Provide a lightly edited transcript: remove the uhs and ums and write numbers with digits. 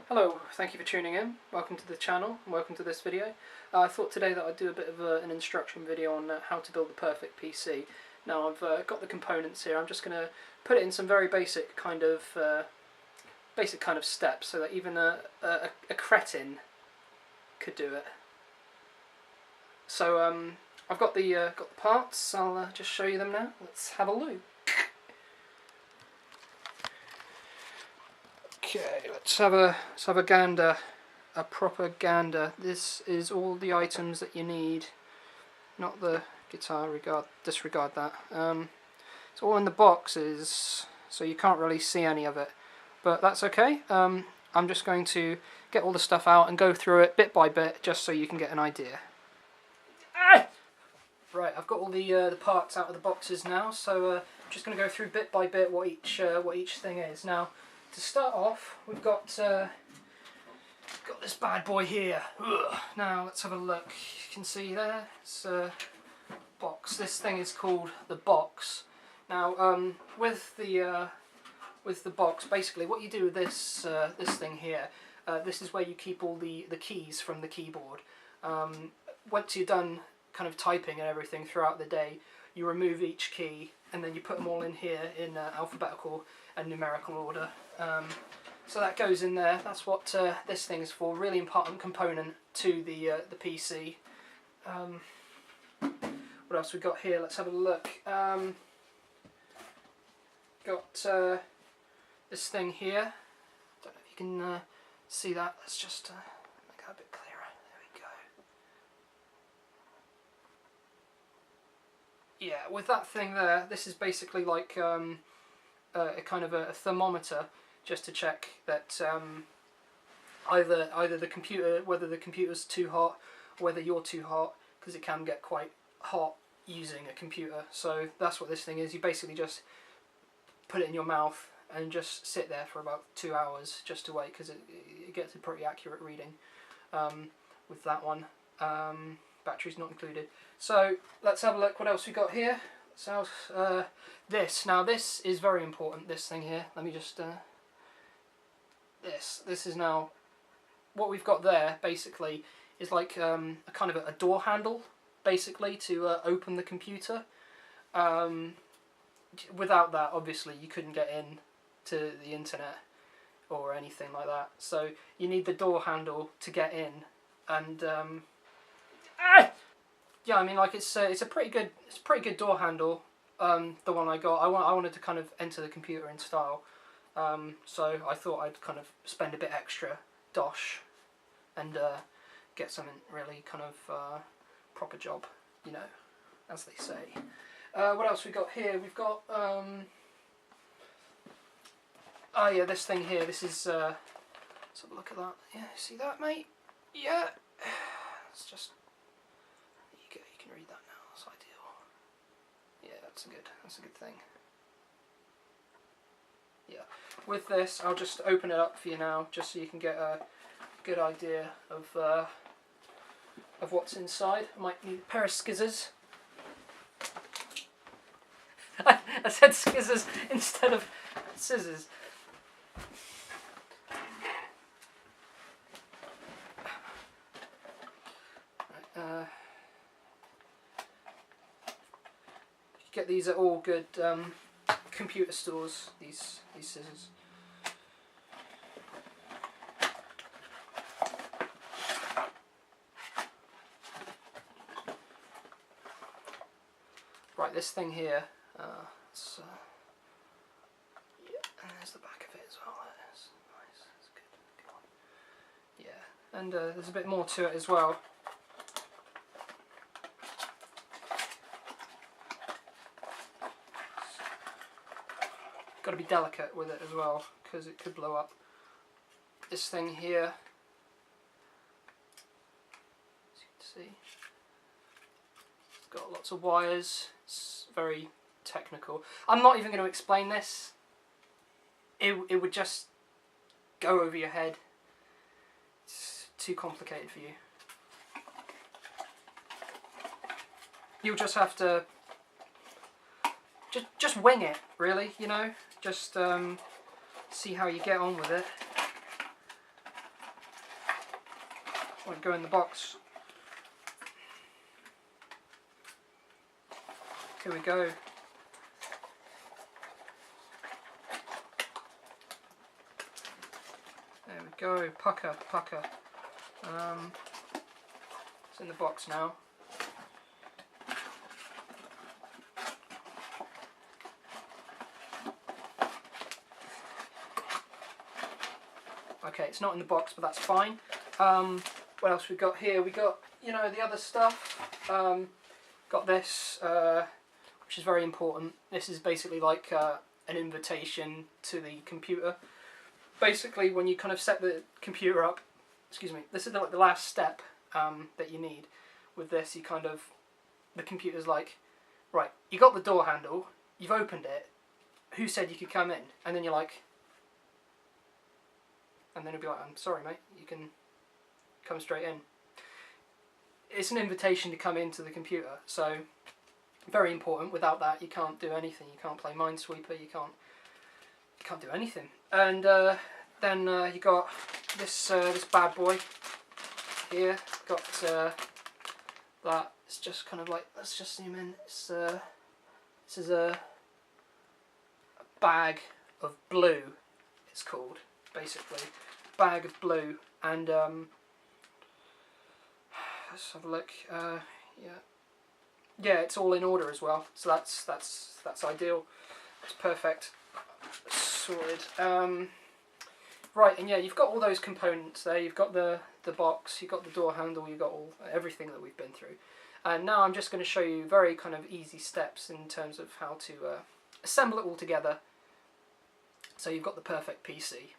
Hello, thank you for tuning in. Welcome to the channel and welcome to this video. I thought today that I'd do a bit of an instruction video on how to build the perfect PC. Now I've got the components here. I'm just going to put it in some very basic kind of steps so that even a cretin could do it. So I've got the parts. I'll just show you them now. Let's have a look. Okay, let's have a gander, a proper gander. This is all the items that you need, not the guitar. Disregard that. It's all in the boxes, so you can't really see any of it, but that's okay. I'm just going to get all the stuff out and go through it bit by bit, just so you can get an idea. Right, I've got all the parts out of the boxes now, so I'm just going to go through bit by bit what each thing is. Now, to start off, we've got this bad boy here. Ugh. Now let's have a look. You can see there, it's a box. This thing is called the box. Now, with the box, basically, what you do with this thing here, this is where you keep all the keys from the keyboard. Once you're done kind of typing and everything throughout the day, you remove each key and then you put them all in here in alphabetical and numerical order. So that goes in there. That's what this thing is for. Really important component to the PC. What else we got here? Let's have a look. Got this thing here. Don't know if you can see that. Let's just make that a bit clearer. There we go. Yeah, with that thing there, this is basically like a kind of a thermometer, just to check that either the computer, whether the computer's too hot, or whether you're too hot, because it can get quite hot using a computer. So that's what this thing is. You basically just put it in your mouth and just sit there for about 2 hours just to wait, because it gets a pretty accurate reading with that one. Battery's not included. So let's have a look what else we got here. So this. Now this is very important, this thing here. Let me just this is now what we've got there. Basically is like a kind of a door handle, basically, to open the computer. Without that, obviously you couldn't get in to the internet or anything like that, so you need the door handle to get in. And yeah, I mean, like, it's a pretty good door handle. The one I got, I wanted to kind of enter the computer in style, so I thought I'd kind of spend a bit extra dosh and get something really kind of proper job, you know, as they say. What else we got here? We've got oh yeah, this thing here. This is let's have a look at that. Yeah, see that, mate? Yeah, it's just. You can read that now. That's ideal. Yeah, that's a good thing. Yeah, with this, I'll just open it up for you now, just so you can get a good idea of what's inside. I might need a pair of scissors. I said scissors instead of scissors. Get these at all good computer stores, these scissors. Right, this thing here, yeah, and there's the back of it as well. That is nice, that's good one. Yeah, and there's a bit more to it as well. Got to be delicate with it as well, because it could blow up. This thing here, as you can see, it's got lots of wires. It's very technical. I'm not even going to explain this. It would just go over your head. It's too complicated for you. You'll just have to just wing it, really, you know. Just see how you get on with it. won't go in the box. Here we go. There we go, pucker. It's in the box now. Okay, it's not in the box, but that's fine. What else we got here? We got, you know, the other stuff. Got this, which is very important. This is basically like an invitation to the computer. Basically, when you kind of set the computer up, excuse me, this is like the last step that you need. With this, you kind of, the computer's like, right, you got the door handle, you've opened it, who said you could come in? And then you're like, and then it'll be like, I'm sorry mate, you can come straight in. It's an invitation to come into the computer, so very important. Without that you can't do anything. You can't play Minesweeper, you can't do anything. And then you got this this bad boy here. Got that. It's just kind of like, let's just zoom in. It's this is a bag of blue. It's called, basically, bag of blue. And let's have a look. Yeah, it's all in order as well. So that's ideal. It's perfect. Sorted. Right, and yeah, you've got all those components there. You've got the box, you've got the door handle, you've got everything that we've been through. And now I'm just going to show you very kind of easy steps in terms of how to assemble it all together so you've got the perfect PC.